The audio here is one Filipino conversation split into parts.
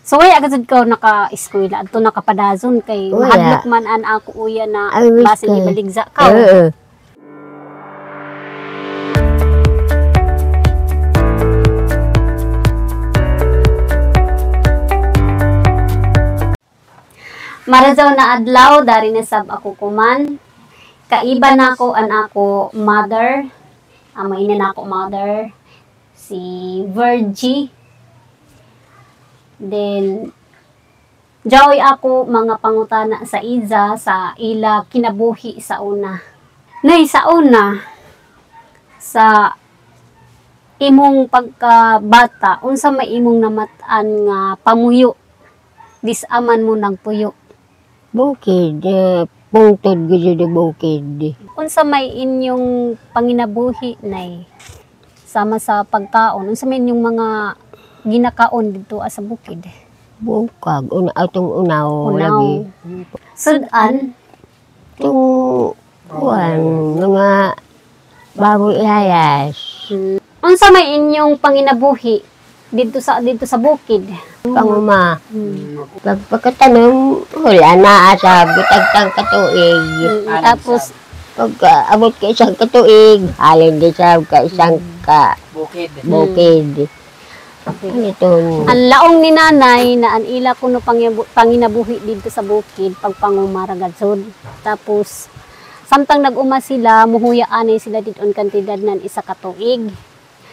So way agad ko naka-eskwela adto nakapadazon kay mahadlok man an ako uya na basin ibaligza ka. Marazaw na adlaw dari na sab ako kuman. Kaiba na ako an ako mother. Amaina na ako mother si Virgie. Then joy ako mga pangutana sa Iza sa ila kinabuhi sa una. Nay sa una sa imong pagkabata unsa may imong namatan nga pamuyo disaman mo nagpuyo. Bukid, pungtod gud bukid. Unsa may inyong panginabuhi nay sama sa pagkaon? Unsa may inyong mga ginakaon dito sa bukid? Bukag, atong unaw lagi. Sudan? Itong mga baboy ihayas. Unsa may inyong panginabuhi dito sa bukid? Panguma. Pagkatanong, wala na sa bitagtang katuig. Tapos, pagka-abot ka isang katuig, halin din sa isang bukid. Ang laong ni nanay na anila kuno panginabuhi dito sa bukid pagpangumaragadsod. Tapos, samtang nag-uma sila, muhuyaan sila dito ang kantidad ng isa katuig.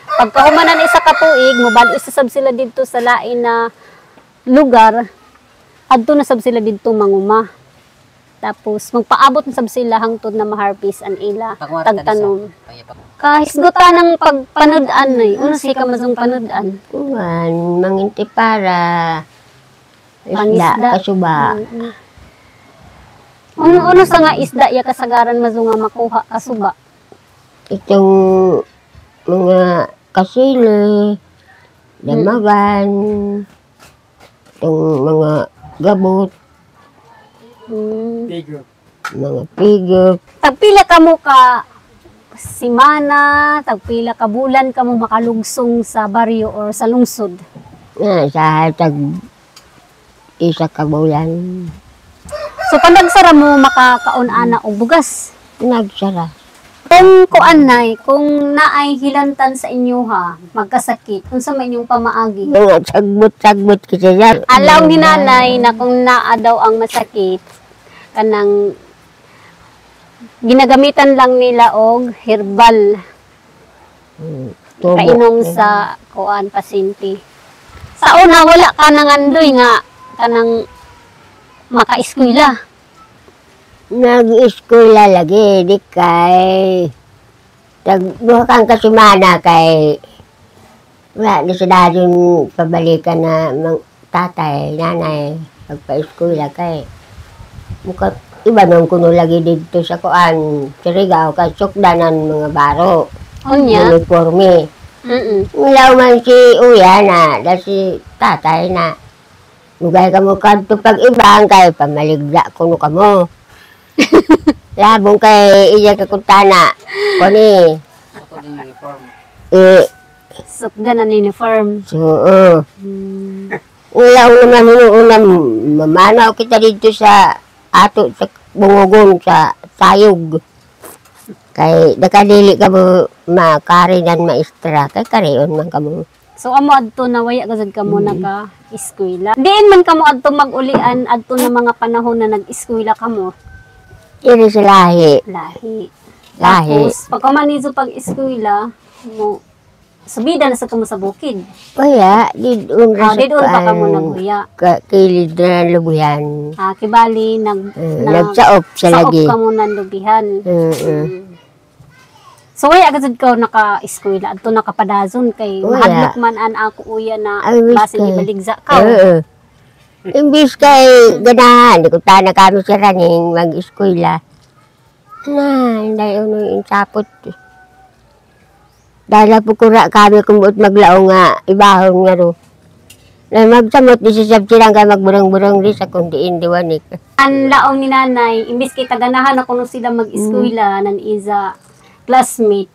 Pagkahumanan isa katuig, mobali isasab sila dito sa lain na lugar, adto na sab sila dito manguma. Tapos magpaabot na sab sila hangtod na maharvest an ila tagtanom. Kahisgutan ng pagpanood-an ay una si ka mazong panood-an. Kuman manginti para isda kasuba. Ano sa nga isda ya kasagaran mazong nga makuha kasuba? Itong mga kasili, damagan, itong mga gabot, mga pigop. Tagpila ka mo ka simana, tagpila ka bulan ka mo makalugsong sa baryo or sa lungsod? Sa isa ka bulan. So pandagsara mo makakaon-ana og bugas? Nagsara. Kung kuanay, kung naay hilantan sa inyo ha, magkasakit, kung sa may inyong pamaagi. Mga sagbot-sagbot kasi yan. Alaw ni nanay na kung naa daw ang masakit, kanang ginagamitan lang nila og herbal. Kainom sa kuan pasyente. Sa una wala ka nang andoy nga kanang maka-eskwela. Nag-eskwela lagi, di kay duha kang kasumana kay wala na sila yung pabalikan na tatay, nanay, pagpa-eskwela kay muka iba nung kuno lagi dito sa kuan, Surigao, kay sukdanan mga baro. Unya? Uniforme. Ilaw man si uya na, da si tatay na. Mugay ka mo kadto pag ibang kay pamaligda kuno ka mo. Labong kay iya kakuntana. Kuni. Sukdan ang uniform. So, Ilaw naman unang mamanaw kita dito sa ato sa bungogon sa sayog. Kay nakadili ka mo makarinan maestra. Kay kariyon man ka mo. So amo adto na waya gazad ka mo naka-eskwela. Diin man ka mo adto mag-ulian adto na mga panahon na nag-eskwela ka mo. Iri sa lahi. Lahi. Tapos, pagkamanizo pag-eskwela, mo, subida na sa kamo sa bukid. Kaya, didun didun pa ka mo naghuya. Kilid na lubuyan. Kibali, nagsaop sa lagi. Saop ka mo ng lubihan. So, waya agad ka naka-eskwela, adto nakapadazon kay mahadlok man an ako uya na basin ibaligza ka. Imbis kay ganahan, di ko tana kami sa raning mag-eskwela. Hindi yung insapot. Dahil po kura kami kung buot maglao nga, ibahon nga ro. Na magsamot, di sisab silang kay magburang-burang di sa kundiin diwanik. Ang laong ni nanay, imbis kay taganahan ako nung sila mag-eskwela, nan isa classmate.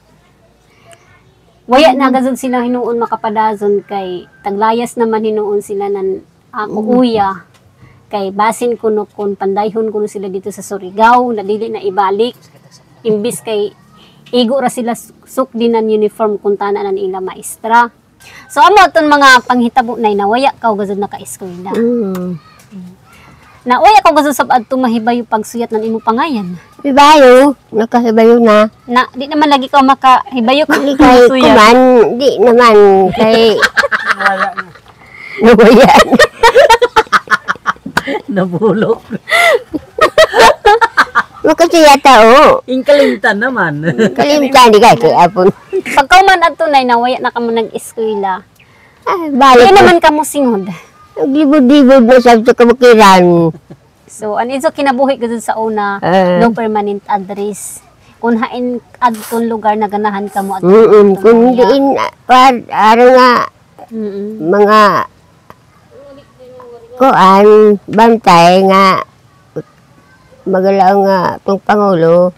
Waya na gazod sila hinuon makapadazon kay taglayas naman hinuon sila nan ako uya. Kay basin kuno kun pandayhon kuno sila dito sa Surigao na dili na ibalik. Imbis kay igo ra sila sukdi ng uniform kung tanan ila maestra. So amo aton mga panghitabo nay nawaya ka og gazud naka-eskwela. Nawaya ka gazud sab adto mahibayo pagsuyat ng imo pangayan. Hibayo, nakahibayo na. Na di naman lagi ka makahibayo kung Di kay suyat. kuman, di naman kay nawaya. Nabulok. Makasiya tao. Yung kalimtan naman. Kalimtan di kay apon. Pagka man adto nay nawaya na ka mo nag-eskwela. Ay, Di balik na. naman ka mo singod. Naglibod-libod na sa kabukiran. So, ano iso kinabuhi ka dun sa una, no permanent address. Kung hain adton lugar na ganahan ka mo at Kung diin, araw nga, mga kuan, bantay nga, magalaw nga itong Pangulo,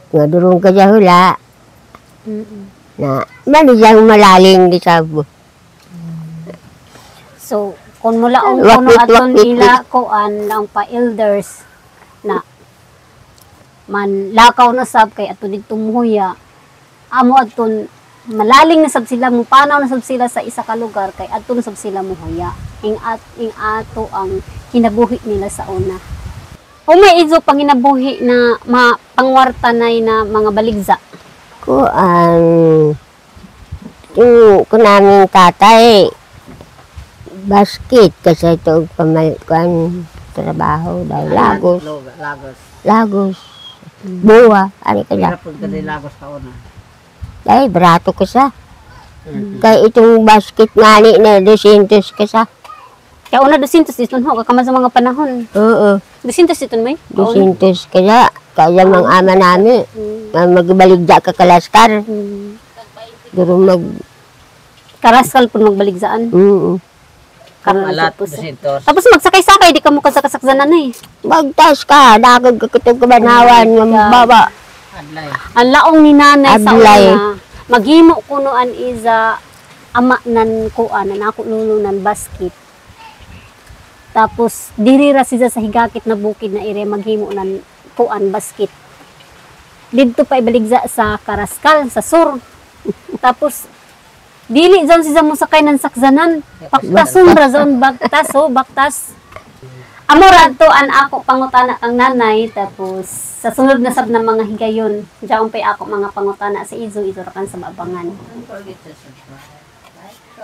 nga durong ka dyan hula, na manijang malaling di sabo. So, kung mula ang Wak- kuno wak- aton wak- ila kuan lang pa elders na man lakaw na sab kay ato dito muhuya amo aton malaling na sab sila mo panaw na sab sila sa isa ka lugar kay ato na sab sila muhuya ing ato ang kinabuhi nila sa una. O may izo panginabuhi na pangwartanay na mga baligza. Kuan, yung kunaming tatay, basket kasi ito kuan trabaho daw, Lagos. Lagos. Lagos. Buwa. Ano ka na? Hirap pag kasi Lagos ka una. Ay, barato ka sa. Kaya itong basket nga ni na 200 ka sa. Kaya una 200 dito ho kakama sa mga panahon. Oo. 200 dito may. 200 ka sa. Kaya mga ama namin. Magbaligda ka kalaskar. Duro mag... Karaskal po magbaligzaan. Ang alat, po. 200. Tapos magsakay-sakay, di ka mo kasakasakzanan eh. Magtas ka. Dakag ka kitong kabanawan. Mambaba. Adlay. Ang laong ni nanay sa Ablay. una, maghimo kunoan iza ama nan kuan, na ako lulunan basket. Tapos, dirira siya sa higakit na bukid na ire maghimo nan kuan basket. Dito pa ibaligza sa Karaskal, sa sur. Tapos, dili zon siya mo sakay ng sakzanan. Baktason ra zon, baktas ho, baktas. Amorad to an ako pangutana ang nanay, tapos sa sunod na sab na mga higayon, diyan pa ako mga pangutana sa izo ra kan sa babangan.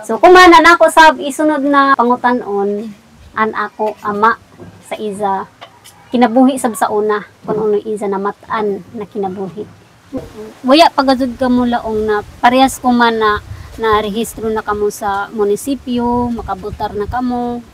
So kumana na ako sab isunod na pangutanon an ako ama sa iza kinabuhi sab sa una kun uno iza na matan na kinabuhi. Waya pagazud ka mo laong na parehas ko man na rehistro na kamo sa munisipyo, makabutar na kamo.